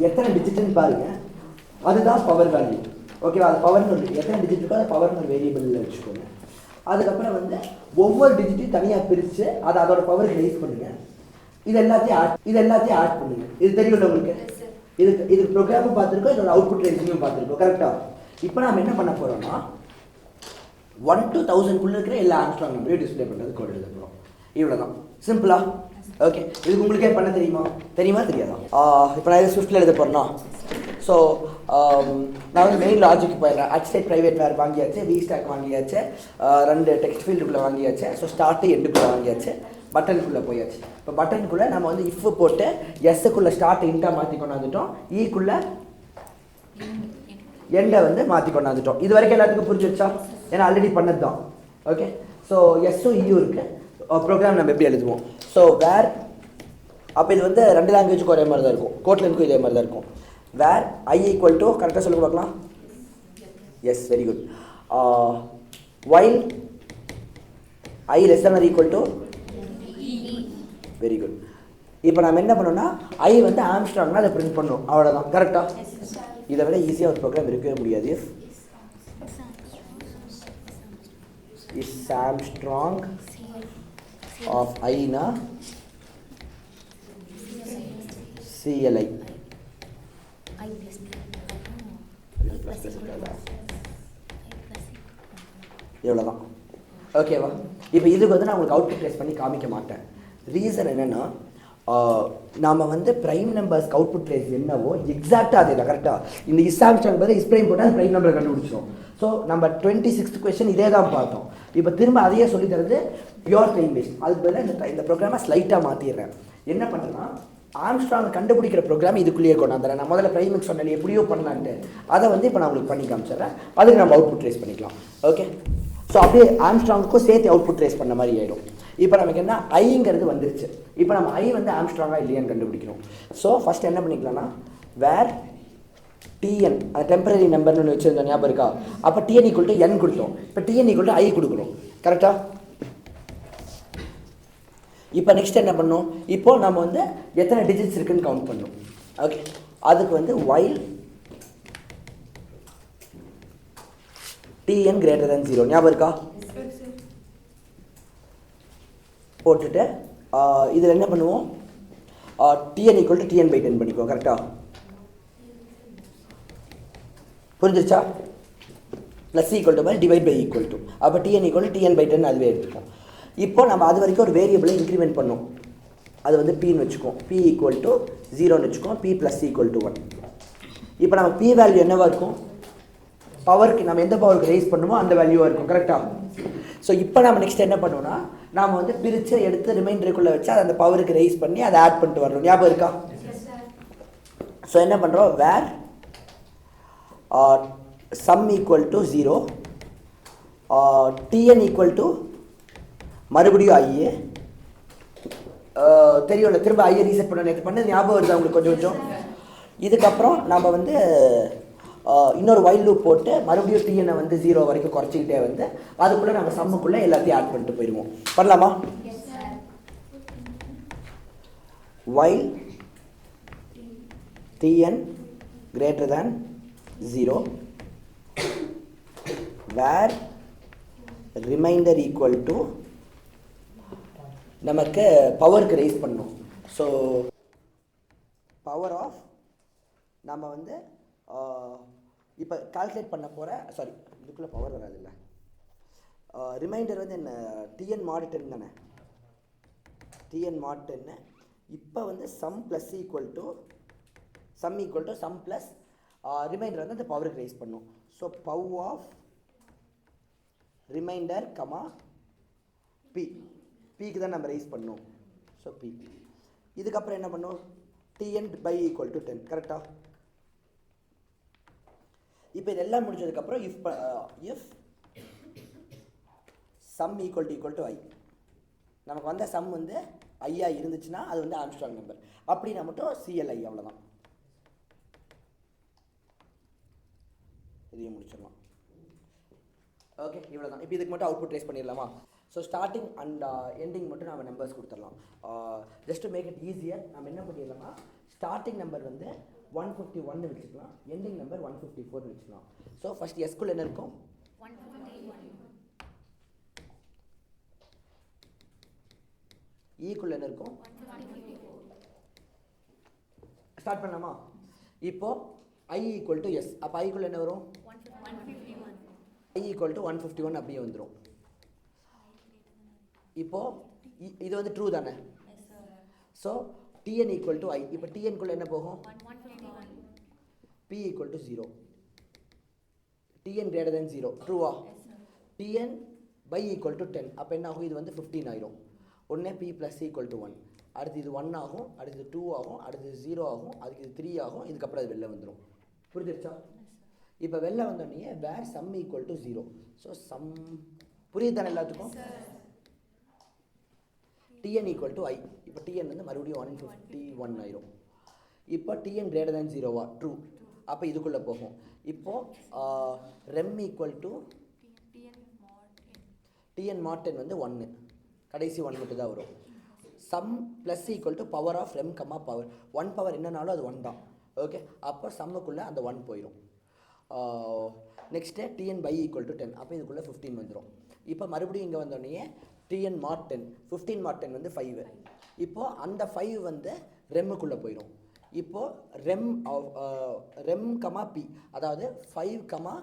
எத்தனை டிஜிட்னு பாருங்கள், அதுதான் பவர் வேல்யூ. ஓகேவா? அது பவர்னு ஒரு எத்தனை டிஜிட் இருக்கோ அது பவர்னு ஒரு வேரியபிளில் வச்சுக்கோங்க. அதுக்கப்புறம் வந்து ஒவ்வொரு டிஜிட்டையும் தனியாக பிரித்து அதை அதோட பவருக்கு ரைஸ் பண்ணுங்கள். இது எல்லாத்தையும் ஆட் பண்ணுங்கள். இது தெரியும்ல உங்களுக்கு? இது ப்ரோக்ராமும் பார்த்துருக்கோம், இதோட அவுட்புட் ரைஸிங்கும் பார்த்துருக்கோம். கரெக்டாக? இப்போ நம்ம என்ன பண்ண போகிறோம்னா 1 to 1000 இருக்கிற எல்லா ஆம்ஸ்ட்ராங் நம்பரையும் டிஸ்பிளே பண்ணுறது கோட் எழுத போகிறோம். இவ்வளோ தான். சிம்பிளா? ஓகே. இதுக்கு உங்களுக்கே பண்ண தெரியுமா தெரியாதா? இப்போ நான் இதை ஸ்விஃப்ட்டில் எழுத போகிறேன்னா, ஸோ நான் வந்து மெயின் லாஜிக் போயிடுறேன். அட்சைட் ப்ரைவேட் வேர் வாங்கியாச்சு, வி ஸ்டாக் வாங்கியாச்சு, 2 டெக்ஸ்ட் ஃபீல்டுக்குள்ளே வாங்கியாச்சு, ஸோ ஸ்டார்ட்டு எண்டுக்குள்ளே வாங்கியாச்சு, பட்டனுக்குள்ளே போயாச்சு. இப்போ பட்டனுக்குள்ளே நம்ம வந்து இஃப் போட்டு எஸ்ஸுக்குள்ளே ஸ்டார்ட் இன்ட்டாக மாற்றி கொண்டாந்துட்டோம், ஈக்குள்ளே எண்டை வந்து மாற்றி கொண்டாந்துட்டோம். இது வரைக்கும் எல்லாத்துக்கும் புரிஞ்சிருச்சா? ஏன்னா ஆல்ரெடி பண்ணது தான். ஓகே. ஸோ எஸ்ஸும் ஈயும் இருக்குது. ப்ரோக்ராம் நம்ம எப்படி எழுதுவோம்? ஸோ வேர், அப்போ இது வந்து 2 லாங்குவேஜுக்கும் ஒரே மாதிரி தான் இருக்கும், கோட்லினுக்கும் இதே மாதிரி தான் இருக்கும். வேர் ஐ ஈக்குவல் டு, கரெக்டாக சொல்லுங்க பார்க்கலாம். Yes, very good. While i less than or equal to, very good. இப்போ நம்ம என்ன பண்ணோம்னா ஐ வந்து ஆம்ஸ்ட்ராங்னா அதை பிரிண்ட் பண்ணணும், அவ்வளோதான். கரெக்டாக? இதை விட ஈஸியாக ஒரு ப்ரோக்ராம் இருக்கவே முடியாது. இஸ் ஆம்ஸ்ட்ராங் ஆஃப் ஐனா CLI. எவ்வளோதான். ஓகேவா? இப்போ இதுக்கு வந்து நான் உங்களுக்கு அவுட்புட் ட்ரேஸ் பண்ணி காமிக்க மாட்டேன். ரீசன் என்னென்னா, நாம் வந்து ப்ரைம் நம்பர்ஸ்க்கு அவுட்புட் ட்ரேஸ் என்னவோ எக்ஸாக்டாக அதே தான். கரெக்டாக? இந்த இஸ்ஆம்ஸ்ட்ராங் பதில் இஸ்ப்ரைம் போட்டால் ப்ரைம் நம்பரை கண்டுபிடிச்சிடும். ஸோ நம்ம 26th கொஸ்டின் இதே தான் பார்த்தோம். இப்போ திரும்ப அதையே சொல்லி தரது பியூர் டைம் வேஸ்ட். அதுக்கு பதிலாக இந்த ப்ரோக்ராமை ஸ்லைட்டாக மாற்றிடுறேன். என்ன பண்ணுறேன்னா, ஆம்ஸ்ட்ராங் கண்டுபிடிக்கிற ப்ரோக்ராம் இதுக்குள்ளேயே கொண்டாந்துறேன். நான் முதல்ல ப்ரைமுக்கு சொன்னேன் எப்படியோ பண்ணலான்ட்டு, அதை வந்து இப்போ நான் உங்களுக்கு பண்ணி காமிச்சிடுறேன். அதுக்கு நம்ம அவுட்புட் ட்ரேஸ் பண்ணிக்கலாம். ஓகே. ஸோ அப்படியே ஆம்ஸ்ட்ராங்குக்கும் சேர்த்து அவுட்புட் ட்ரேஸ் பண்ண மாதிரி ஆகிடும். இப்போ நமக்கு என்ன, ஐங்கிறது வந்துருச்சு. இப்போ நம்ம ஐ வந்து ஆம்ஸ்ட்ராங்காக இல்லையான்னு கண்டுபிடிக்கணும். ஸோ ஃபஸ்ட் என்ன பண்ணிக்கலாம்னா, வேர் டிஎன், அது டெம்பரரி நம்பர்னு ஒன்று வச்சுருந்தோம், ஞாபகம் இருக்கா? அப்போ டிஎன் ஈக்குவல் டு என் கொடுத்தோம். இப்போ டிஎன் ஈக்குவல் டு ஐ கொடுக்கணும். கரெக்டாக? இப்போ நெக்ஸ்ட் என்ன பண்ணணும், இப்போது நம்ம வந்து எத்தனை டிஜிட்ஸ் இருக்குன்னு கவுண்ட் பண்ணணும். ஓகே. அதுக்கு வந்து வைல் டிஎன் கிரேட்டர் தென் 0, ஞாபகம் இருக்கா? போட்டுட்டு இதில் என்ன பண்ணுவோம், dn equal to dn by 10 பண்ணிக்குவோம். கரெக்டாக? புரிஞ்சிருச்சா? ப்ளஸ் ஈக்குவல் டு மாதிரி டிவைட் பை ஈக்குவல் டு, அப்போ dn equal to dn by 10 அதுவே எடுத்துப்போம். இப்போ நம்ம அது வரைக்கும் ஒரு வேரியபிளை இன்க்ரிமெண்ட் பண்ணோம், அது வந்து பின்னு வச்சுக்கோம். பி ஈக்குவல் டு 0ன்னு வச்சுக்கோம், பி ப்ளஸ் ஈக்குவல் டு 1. இப்போ நம்ம பி வேல்யூ என்னவாக இருக்கும், பவருக்கு நம்ம எந்த பவருக்கு ரைஸ் பண்ணுமோ அந்த வேல்யூவாக இருக்கும். கரெக்டாக? ஸோ இப்போ நம்ம நெக்ஸ்ட் என்ன பண்ணுவோம்னா, நாம் வந்து பிரித்து எடுத்து ரிமைண்டருக்குள்ளே வச்சு அதை அந்த பவருக்கு ரைஸ் பண்ணி அதை ஆட் பண்ணிட்டு வரணும். ஞாபகம் இருக்கா? ஸோ என்ன பண்ணுறோம், where sum equal to 0, T n equal to மறுபடியும் ஐஏ, தெரியும்ல, திரும்ப ஐஏ ரீசெட் பண்ண நேற்று பண்ணது ஞாபகம் வருது அவங்களுக்கு கொஞ்சம் கொஞ்சம். இதுக்கப்புறம் நம்ம வந்து இன்னொரு வைல் லூப் போட்டு மறுபடியும் டிஎனை வந்து 0 வரைக்கும் குறைச்சிக்கிட்டே வந்து அதுக்குள்ளே நம்ம சம்முக்குள்ளே எல்லாத்தையும் ஆட் பண்ணிட்டு போயிடுவோம். பண்ணலாமா? While dn greater than 0, where remainder equal to, நமக்கு பவருக்கு ரைஸ் பண்ணணும். ஸோ பவர் ஆஃப், நம்ம வந்து இப்போ கால்குலேட் பண்ண போகிற, சாரி இதுக்குள்ளே பவர் வராது இல்லை, ரிமைண்டர் வந்து என்ன, டிஎன் மாட் 10 தானே, டிஎன் மாட் 10. இப்போ வந்து sum plus equal to sum plus remainder வந்து அந்த பவருக்கு ரைஸ் பண்ணும். So pow of remainder comma b, பிக்கு தான் நம்ம ரைஸ் பண்ணோம். So b. இதுக்கப்புறம் என்ன பண்ணோம், டிஎன் பை ஈக்குவல் டு 10. கரெக்டாக? இப்போ இதெல்லாம் முடிஞ்சதுக்கப்புறம் இஃப் சம் ஈக்குவல் டு ஐ, நமக்கு வந்த சம் வந்து ஐயா இருந்துச்சுன்னா அது வந்து ஆம்ஸ்ட்ராங் நம்பர், அப்படின்னா மட்டும் சிஎல்ஐ. அவ்வளோதான். இதையும் முடிச்சிடலாம். ஓகே, இவ்வளோ தான். இப்போ இதுக்கு மட்டும் அவுட்புட் ட்ரேஸ் பண்ணிடலாமா? ஸோ ஸ்டார்டிங் அண்ட் எண்டிங் மட்டும் நம்ம நம்பர்ஸ் கொடுத்துடலாம். Just to make it easier நம்ம என்ன பண்ணிடலாமா, ஸ்டார்டிங் நம்பர் வந்து 151 வச்சுக்கலாம், எண்டிங் நம்பர் 154 வச்சுக்கலாம். ஸோ ஃபர்ஸ்ட் எஸ்குள்ள என்ன இருக்கும்? ஈக்குள்ள என்ன இருக்கும்? ஸ்டார்ட் பண்ணலாமா? இப்போ I ஈக்குவல் டு எஸ், அப்போ ஐக்குள்ள என்ன வரும்? I ஈக்குவல் டு 151 அப்படியே வந்துடும். இப்போ இது வந்து ட்ரூ தானே? So Tn equal to I, இப்போ Tnக்குள்ள என்ன போகும்? P equal to 0, Tn greater than 0, ட்ரூவா? Tn பை ஈக்குவல் டு 10, அப்போ என்ன ஆகும்? இது வந்து 15 ஆயிரும். ஒன்று P ப்ளஸ் ஈக்குவல் டு 1, அடுத்து இது 1 ஆகும், அடுத்து 2 ஆகும், அடுத்து 0 ஆகும், அதுக்கு இது 3 ஆகும், இதுக்கப்புறம் அது வெளில வந்துடும். புரிஞ்சிருச்சா? இப்போ வெளில வந்தோடனே where sum equal to 0. So sum புரியுது தானே எல்லாத்துக்கும்? Tn ஈக்குவல் டு ஐ, இப்போ Tn வந்து மறுபடியும் 151 ஆயிரும். இப்போ Tn கிரேட்டர் தேன் 0வா? ட்ரூ. அப்போ இதுக்குள்ளே போகும். இப்போது RAM equal to Tn mod 10 வந்து 1, கடைசி 1 மட்டும் தான் வரும். Sum plus equal to power of rem comma power, 1 power என்னன்னாலும் அது 1 தான். ஓகே, அப்போ சம்முக்குள்ளே அந்த 1 போயிடும். Next Tn by equal to 10, அப்போ இதுக்குள்ளே 15 வந்துடும். இப்போ மறுபடியும் இங்கே வந்தோடனே Tn mod 10, 15 mod 10 வந்து 5. இப்போது அந்த 5 வந்து ரெம்முக்குள்ளே போயிடும். இப்போது ரெம் கமா பி, அதாவது 5 கமா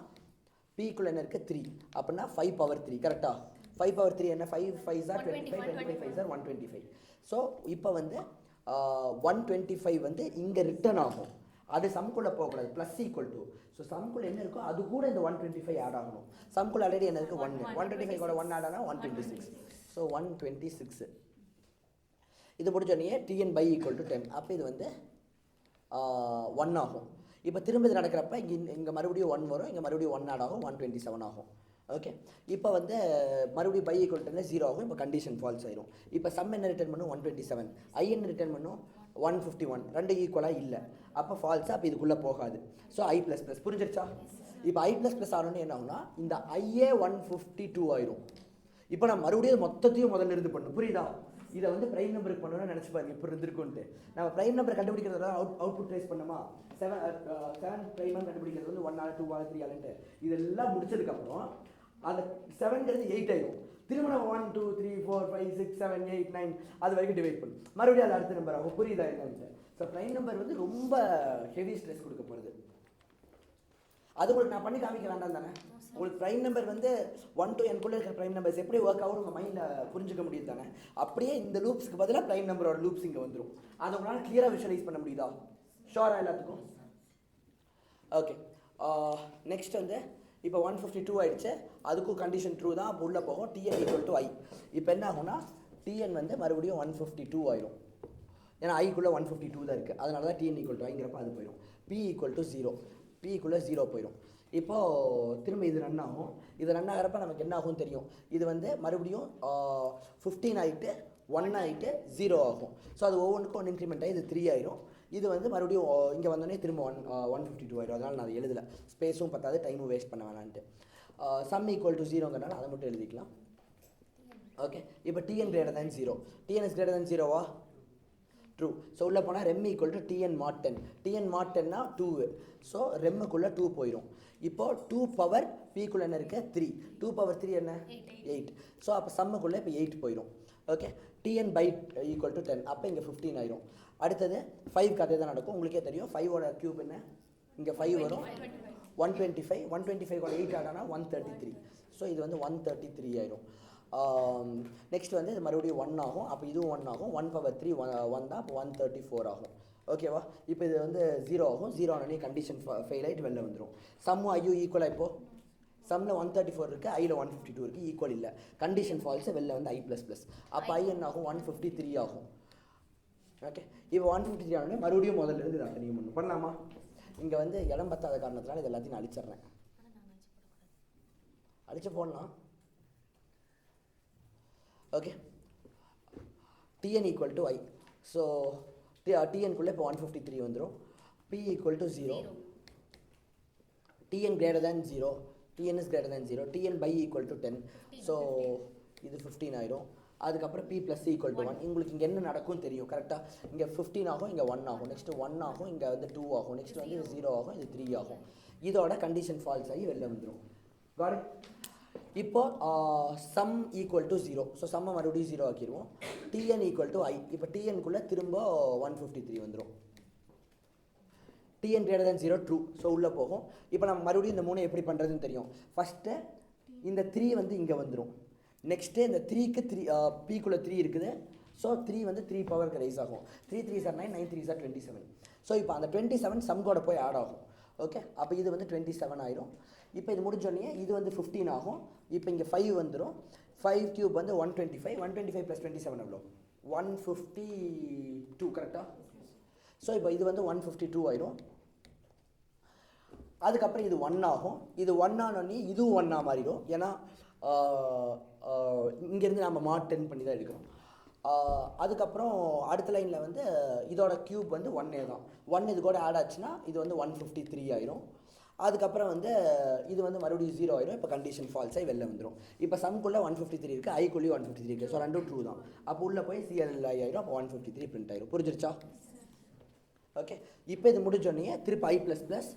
பிக்குள்ளே என்ன இருக்குது? 3, அப்படின்னா 5 பவர் 3, கரெக்டாக? 5 பவர் 3 என்ன? 5 5s are 25, 25 5s are 125. So இப்போ வந்து 125 வந்து இங்கே ரிட்டர்ன் ஆகும், அது சம்குள்ளே போகக்கூடாது, ப்ளஸ் ஈக்குவல் டு. ஸோ சம்குள்ளே என்ன இருக்கோ அது கூட இந்த 125 ஆட் ஆகணும். சம்குள்ளே ஆல்ரெடி என்ன இருக்குது? 1, 125 கூட 1 ஆட் ஆனால் 126. ஸோ 126. இது முடிஞ்சோடனே Tn பை ஈக்குவல் டு 10, அப்போ இது வந்து 1 ஆகும். இப்போ திரும்ப இது நடக்கிறப்ப இங்கே மறுபடியும் 1 வரும், இங்கே மறுபடியும் 1 ஆட் ஆகும், 127 ஆகும். ஓகே, இப்போ வந்து மறுபடியும் பை ஈக்குவல் டு 0 ஆகும். இப்போ கண்டிஷன் ஃபால்ஸ் ஆயிரும். இப்போ சம் என்ன ரிட்டர்ன் பண்ணும்? 127. ஐ என்ன ரிட்டர்ன் பண்ணும்? 151. ரெண்டு ஈக்குவலாக இல்லை, அப்போ ஃபால்ஸ். அப்போ இதுக்குள்ளே போகாது. So I plus plus. புரிஞ்சிருச்சா? இப்போ I ப்ளஸ் ப்ளஸ் ஆகணும்னு என்ன ஆகும்னா இந்த ஐஏ 152 ஆயிரும். இப்போ நான் மறுபடியும் மொத்தத்தையும் முதல்ல இருந்து பண்ணணும். புரியுதா? இதை வந்து ப்ரைம் நம்பருக்கு பண்ணணும்னு நினச்சி பாருங்க இப்போ இருந்திருக்குன்ட்டு. நம்ம ப்ரைம் நம்பர் கண்டுபிடிக்கிறத அவுட்புட் ட்ரேஸ் பண்ணோமா? 7 ப்ரைம் கண்டுபிடிக்கிறது வந்து 1 ஆல் 2 ஆல் 3 ஆல்ன்ட்டு இதெல்லாம் முடிச்சதுக்கப்புறம் அந்த 7ங்கிறது 8 ஆயிடும். திரும்ப நம்ம 1 2 3 4 5 6 7 8 9 அது வரைக்கும் டிவைட் பண்ணும். மறுபடியும் அது அடுத்த நம்பர் ஆகும். புரியுதா என்னன்ட்டு? ஸோ ப்ரைம் நம்பர் வந்து ரொம்ப ஹெவி ஸ்ட்ரெஸ் கொடுக்க போகிறது. அது உங்களுக்கு நான் பண்ணி காமிக்க வேண்டாம் தானே? உங்களுக்கு ப்ரைம் நம்பர் வந்து 1 to n குள்ளே இருக்கிற ப்ரைம் நம்பர்ஸ் எப்படி ஒர்க் ஆகும் உங்கள் மைண்டில் புரிஞ்சுக்க முடியுது தானே? அப்படியே இந்த லூப்ஸ்க்கு பதிலாக ப்ரைம் நம்பரோட லூப்ஸ் இங்கே வந்துடும். அதை உங்களால் கிளியராக விஷுவலைஸ் பண்ண முடியுதா? ஷோராக எல்லாத்துக்கும்? ஓகே, நெக்ஸ்ட் வந்து இப்போ 152 ஆகிடுச்சு, அதுக்கும் கண்டிஷன் ட்ரூ தான். அப்போ உள்ளே போகும் Tn ஈக்குவல் டு ஐ. இப்போ என்ன ஆகும்னா Tn வந்து மறுபடியும் 152 ஆயிரும். ஏன்னா ஐக்குள்ளே 152 தான் இருக்குது, அதனால தான் Tn ஈக்குவல் டு ஐங்கிறப்ப அது போயிடும். P ஈக்குவல் டு 0, Pக்குள்ளே 0 போயிடும். இப்போது திரும்ப இது ரன் ஆகும். இது ரன் ஆகிறப்ப நமக்கு என்ன ஆகும் தெரியும்? இது வந்து மறுபடியும் 15 ஆகிட்டு 1 ஆகிட்டு 0 ஆகும். ஸோ அது ஒவ்வொன்றுக்கும் 1 இன்க்ரிமெண்ட் ஆகி இது 3 ஆயிரும். இது வந்து மறுபடியும் இங்கே வந்தோடனே திரும்ப 152 ஆயிரும். அதனால் நான் அதை எழுதலை, ஸ்பேஸும் பத்தாது, டைமும் வேஸ்ட் பண்ண வேணான்ட்டு. சம் ஈக்குவல் டு 0ங்கிறனால அதை மட்டும் எழுதிக்கலாம். ஓகே, இப்போ Tn greater than 0. Tn is greater than 0வா? ட்ரூ. ஸோ உள்ளே போனால் rem equal to Tn mod 10. Tn mod 10னா 2, ஸோ ரெம்முக்குள்ளே 2 போயிடும். இப்போது 2 பவர் Pக்குள்ளே என்ன இருக்குது? 3. 2 பவர் 3 என்ன? 8. ஸோ அப்போ சம்முக்குள்ளே இப்போ 8 போயிடும். Okay, Tn by equal to 10, அப்போ இங்கே 15 ஆயிரும். அடுத்தது 5 அதே தான் நடக்கும். உங்களுக்கே தெரியும் 5ஓட க்யூப் என்ன? இங்கே 5 வரும், 125. 125 8 ஆடானா 133. ஸோ இது வந்து 133 ஆயிரும். நெக்ஸ்ட் வந்து இது மறுபடியும் 1 ஆகும். அப்போ இதுவும் 1 ஆகும். 1 பவர் 3 1 தான், அப்போ 134 ஆகும். ஓகேவா? இப்போ இது வந்து 0 ஆகும். 0 ஆனே கண்டிஷன் ஃபெயில் ஆகிட்டு வெளில வந்துடும். சம்மு ஐயோ ஈக்குவலாக இப்போது சம்மில் 134 இருக்குது, ஐயில் 152 இருக்குது, ஈக்குவல் இல்லை. கண்டிஷன் ஃபால்ஸு வெளில வந்து I ப்ளஸ் ப்ளஸ். அப்போ I என்ன ஆகும்? 153 ஆகும். ஓகே, இப்போ 153 ஆனோடனே மறுபடியும் முதல்ல இருந்து இதை அத்தனையும் பண்ணணும். பண்ணலாமா? இங்கே வந்து இடம் பத்தாத காரணத்தினால இது எல்லாத்தையும் நான் அழிச்சிட்றேன். அழிச்சு போடலாம். Okay, Tn equal to I. So Tnக்குள்ளே இப்போ 153 வந்துடும். P equal to 0. Tn greater than 0. Tn is greater than 0. Tn by equal to 10. So இது 15 ஆயிரும். அதுக்கப்புறம் p + c = 1. உங்களுக்கு இங்கே என்ன நடக்கும் தெரியும் கரெக்டாக. இங்கே 15 ஆகும், இங்கே 1 ஆகும், நெக்ஸ்ட்டு 1 ஆகும், இங்கே வந்து 2 ஆகும், நெக்ஸ்ட் வந்து 0 ஆகும், இது 3 ஆகும். இதோட கண்டிஷன் ஃபால்ஸ் ஆகி வெளில வந்துடும். Got it. இப்போ சம் ஈக்குவல் டு 0. ஸோ சம்மை மறுபடியும் 0 ஆக்கிடுவோம். tn = i. இப்போ tnக்குள்ளே திரும்ப 153 வந்துடும். tn > 0 true. ஸோ உள்ளே போகும். இப்போ நம்ம மறுபடியும் இந்த 3 எப்படி பண்ணுறதுன்னு தெரியும். ஃபஸ்ட்டு இந்த 3 வந்து இங்கே வந்துடும். நெக்ஸ்ட்டு இந்த 3க்கு 3 pக்குள்ளே 3 இருக்குது. ஸோ 3 வந்து 3 பவருக்கு ரைஸ் ஆகும். 3 3s are 9, 9 3s are 27. So இப்போ அந்த 27 சம் கூட போய் ஆட் ஆகும். ஓகே, அப்போ இது வந்து 27 ஆயிரும். இப்போ இது முடிஞ்சோடனே இது வந்து 15 ஆகும். இப்போ இங்கே 5 வந்துடும். 5 கியூப் வந்து 125. 125 + 27 எவ்வளோ? 152 கரெக்டாக. ஸோ இப்போ இது வந்து 152 ஆயிரும். அதுக்கப்புறம் இது 1 ஆகும். இது 1 ஆனோடனே இதுவும் 1 மாறிடும். ஏன்னா இங்கேருந்து நம்ம மாட் 10 பண்ணி தான் எடுக்கிறோம். அதுக்கப்புறம் அடுத்த லைனில் வந்து இதோட க்யூப் வந்து 1 தான். 1 இது கூட ஆட் ஆச்சுன்னா இது வந்து 153 ஆயிரும். அதுக்கப்புறம் வந்து இது வந்து மறுபடியும் 0 ஆயிரும். இப்போ கண்டிஷன் ஃபால்ஸ் ஆகி வெளில வந்துடும். இப்போ சம்குள்ளே 153 இருக்குது, ஐக்குள்ளேயும் 153 இருக்குது. ஸோ ரெண்டும் ட்ரூ தான். அப்போ உள்ளே போய் CL ஆயிரும். அப்போ 153 பிரிண்ட் ஆயிரும். புரிஞ்சிருச்சா? ஓகே, இப்போ இது முடிஞ்சோடனே திருப்பி i ++,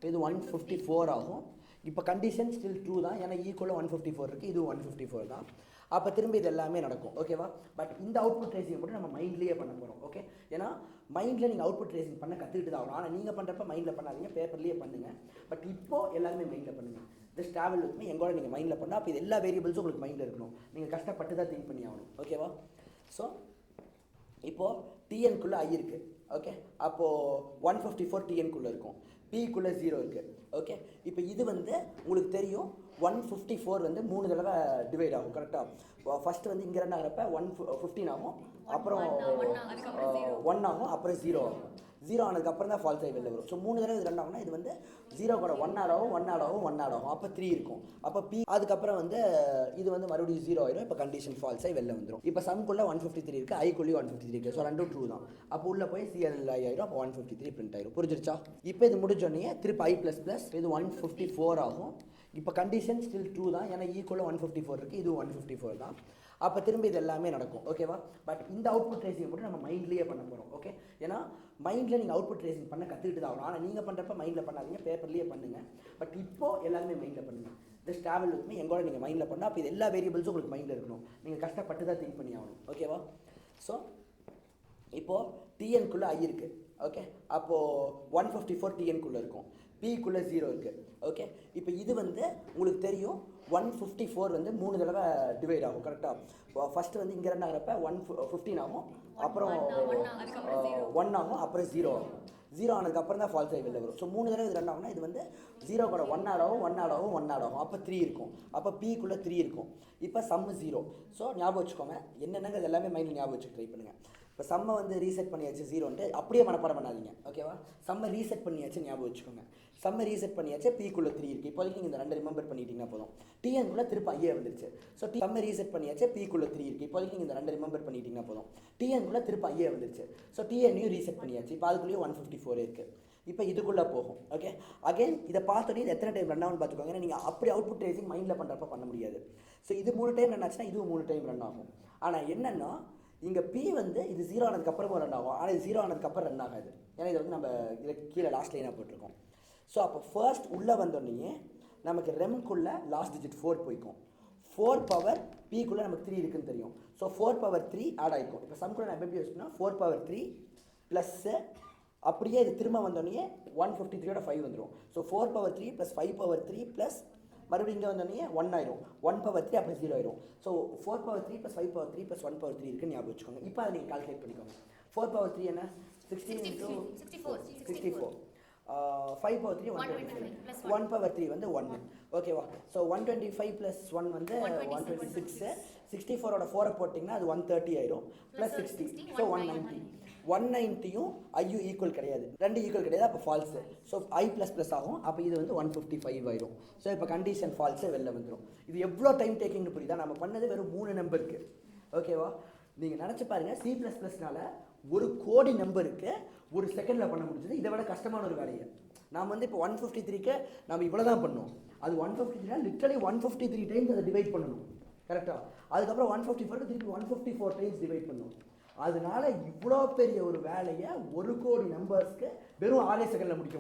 இது 154 ஆகும். இப்போ கண்டிஷன் ஸ்டில் ட்ரூ தான். ஏன்னா ஈக்குவலாக 154 இருக்குது, இது 154 தான். அப்போ திரும்பி இது எல்லாமே நடக்கும். ஓகேவா? பட் இந்த அவுட்புட் ட்ரேசிங் மட்டும் நம்ம மைண்ட்லேயே பண்ண போகிறோம். ஓகே, ஏன்னா மைண்டில் நீங்கள் அவுட்புட் ட்ரேசிங் பண்ண கற்றுக்கிட்டு தான் ஆகணும். ஆனால் நீங்கள் பண்ணுறப்ப மைண்டில் பண்ணாதீங்க, பேப்பர்லேயே பண்ணுங்கள். பட் இப்போது எல்லாருமே மைண்டில் பண்ணுங்கள். ஜஸ்ட் ட்ராவல் வித் மீ, எங்கூட நீங்கள் மைண்டில் பண்ணால் அப்போ இது எல்லா வேரியபிள்ஸும் உங்களுக்கு மைண்டில் இருக்கணும். நீங்கள் கஷ்டப்பட்டு தான் திங்க் பண்ணி ஆகணும். ஓகேவா? ஸோ இப்போது டிஎன்குள்ளே ஐ இருக்குது. ஓகே, அப்போது 154 டிஎன்குள்ளே இருக்கும், பிக்குள்ளே 0 இருக்குது. ஓகே, இப்போ இது வந்து உங்களுக்கு தெரியும் 154 வந்து 3 தடவை டிவைட் ஆகும் கரெக்டாக. ஃபஸ்ட்டு வந்து இங்கே ரன் ஆகிறப்ப 115 ஆகும், அப்புறம் 1 ஆகும், அப்புறம் 0 ஆகும். 0 ஆனதுக்கப்புறம் தான் ஃபால்ஸ் ஆகி வெளில வரும். ஸோ 3 தடவை இது ரன் ஆகும்னா இது வந்து 0 கூட 1 ஆட் ஆகும், 1 ஆட் ஆகும், 1 ஆட் ஆகும், அப்போ 3 இருக்கும். அப்போ பி அதுக்கப்புறம் வந்து இது வந்து மறுபடியும் 0 ஆயிரும். இப்போ கண்டிஷன் ஃபால்ஸ் ஆகி வெளில வந்துடும். இப்போ சம்குள்ளே 153 இருக்குது, ஐக்குள்ளேயும் 153 இருக்குது. ஸோ ரெண்டும் ட்ரூ தான். அப்போ உள்ளே போய் CL ஆயிரும். அப்போ 153 பிரிண்ட் ஆயிரும். புரிஞ்சிருச்சா? இப்போ இது முடிஞ்சோடனே திருப்பி i ++, இது 154 ஆகும். இப்போ கண்டிஷன் ஸ்டில் ட்ரூ தான். ஏன்னா ஈக்குவலாக 154 இருக்குது, இது 154 தான். அப்போ திரும்பி இது எல்லாமே நடக்கும். ஓகேவா? பட் இந்த அவுட்புட் ட்ரேசிங் மட்டும் நம்ம மைண்ட்லேயே பண்ண போகிறோம். ஓகே, ஏன்னா மைண்டில் நீங்கள் அவுட்புட் ட்ரேசிங் பண்ண கற்றுக்கிட்டு தான் ஆகணும். ஆனால் நீங்கள் பண்ணுறப்ப மைண்டில் பண்ணாதீங்க, பேப்பர்லேயே பண்ணுங்கள். பட் இப்போது எல்லாருமே மைண்டில் பண்ணுங்கள். ஜஸ்ட் ட்ராவல் வித் மீ, எங்கூட நீங்கள் மைண்டில் பண்ணால் அப்போ இது எல்லா வேரியபிள்ஸும் உங்களுக்கு மைண்டில் இருக்கணும். நீங்கள் கஷ்டப்பட்டு தான் திங்க் பண்ணி ஆகணும். ஓகேவா? ஸோ இப்போது டிஎன்குள்ளே ஐ இருக்குது. ஓகே, அப்போது 154 டிஎன்குள்ளே இருக்கும், பிக்குள்ளே 0 இருக்குது. ஓகே, இப்போ இது வந்து உங்களுக்கு தெரியும் 154 வந்து 3 தடவை டிவைட் ஆகும் கரெக்டாக. ஃபஸ்ட்டு வந்து இங்கே ரன் ஆகிறப்ப 115 ஆகும், அப்புறம் 1 ஆகும், அப்புறம் 0 ஆகும். 0 ஆனதுக்கப்புறம் தான் ஃபால்ஸ் ஆகி வெளில வரும். ஸோ 3 தடவை இது ரன் ஆகும்னா இது வந்து 0 கூட 1 ஆட் ஆகும், 1 ஆட் ஆகும், 1 ஆட் ஆகும், அப்போ 3 இருக்கும். அப்போ பிக்குள்ளே 3 இருக்கும். இப்போ சம்மு 0. ஸோ ஞாபகம் வச்சுக்கோங்க, என்னென்னங்க இது எல்லாமே மைண்டில் ஞாபகம் வச்சுக்க ட்ரை பண்ணுங்கள். இப்போ சம்மை வந்து ரீசெட் பண்ணியாச்சு 0ன்ட்டு அப்படியே மனப்பாடம் பண்ணாதீங்க. ஓகேவா? சம்மை ரீசெட் பண்ணியாச்சு ஞாபகம் வச்சுக்கோங்க. சம்மை ரீசெட் பண்ணியாச்சு, பிக்குள்ளே 3 இருக்குது. இப்போதைக்கு நீங்கள் இந்த 2 ரிமெம்பர் பண்ணிட்டீங்கன்னா போதும். டிஎன்குள்ளே திருப்பி ஐயே வந்துருச்சு. ஸோ சம்மை ரீசெட் பண்ணியாச்சு, பிக்குள்ளே 3 இருக்குது. இப்போதைக்கு நீங்கள் இந்த 2 ரிமெம்பர் பண்ணிட்டீங்கன்னா போதும். டிஎன்குள்ளே திருப்பி ஐயே வந்துருச்சு. ஸோ டிஎன்னையும் ரீசெட் பண்ணியாச்சு. இப்போ அதுக்குள்ளேயும் 154 இருக்குது. இப்போ இதுக்குள்ளே போகும். ஓகே, அகைன் இதை பார்த்தோன்னே இது எத்தனை டைம் ரன் ஆகும்னு பார்த்துக்கோங்க. ஏன்னா நீங்கள் அப்படி அவுட்புட் ட்ரேசிங் மைண்டில் பண்ணுறப்ப பண்ண முடியாது. ஸோ இது 3 டைம் ரன் ஆச்சுன்னா இதுவும் 3 டைம் ரன் ஆகும். ஆனால் என்னென்னா இங்கே பி வந்து இது 0 ஆனதுக்கப்புறமும் ரன் ஆகும். ஆனால் இது 0 ஆனதுக்கப்புறம் ரன் ஆகாது. ஏன்னா இதை வந்து நம்ம இதில் கீழே லாஸ்ட் லைனாக போட்டிருக்கோம். ஸோ அப்போ ஃபர்ஸ்ட் உள்ளே வந்தோடனே நமக்கு ரெம்குள்ளே லாஸ்ட் டிஜிட் 4 போய்க்கும். 4 பவர் பிக்குள்ளே நமக்கு 3 இருக்குன்னு தெரியும். ஸோ 4 பவர் 3 ஆட் ஆகிக்கும். இப்போ சம்குள்ளே நான் எப்படி யூஸ் பண்ணால் 4 பவர் 3 ப்ளஸ்ஸு அப்படியே இது திரும்ப வந்தோடனே 153 5 வந்துடும். So 4 power 3 plus 5 power 3 plus மறுபடியும் இங்கே வந்தோடனே 1 ஆயிரும். 1 பவர் 3 அப்படி 0 ஆயிரும். So 4 power 3 plus 5 power 3 plus 1 power 3 இருக்குன்னு ஞாபகம் வச்சுக்கோங்க. இப்போ அதை நீங்கள் கால்குலேட் பண்ணிக்கோங்க. 4 பவர் 3 என்ன? 16 × 64. 5 பவர் 3 125. 1 பவர் 3 வந்து 1. ஓகேவா? ஸோ 125 ப்ளஸ் 1 வந்து 126. 64ஓட 4 போட்டிங்கன்னா அது 130 ஆயிரும். Plus 60, so 190. 190யும் ஐயும் ஈக்குவல் கிடையாது, 2 ஈக்குவல் கிடையாது. அப்போ falls. So I plus plus ஆகும். அப்போ இது வந்து 155 ஆயிரும். ஸோ இப்போ கண்டிஷன் ஃபால்ஸே வெளில வந்துடும். இது எவ்வளோ டைம் டேக்கிங்னு புரியுதா? நம்ம பண்ணது வெறும் 3 நம்பருக்கு. ஓகேவா? நீங்கள் நினச்சி பாருங்கள், C++னால 1 கோடி நம்பருக்கு 1 செகண்டில் பண்ண முடிஞ்சது. இதை விட கஷ்டமான ஒரு வேலையை நாம் வந்து இப்போ 153க்கு நம்ம இவ்வளோ தான் பண்ணோம். அது 153 லிட்டரலி 153 டைம்ஸ் அதை டிவைட் பண்ணணும் கரெக்டாக. அதுக்கப்புறம் 154 திருப்பி 154 டைம்ஸ் டிவைட் பண்ணும். அதனால இவ்வளோ பெரிய ஒரு வேலையை 1 கோடி நம்பர்ஸ்க்கு வெறும் 6 செகண்டில் முடிக்கும்.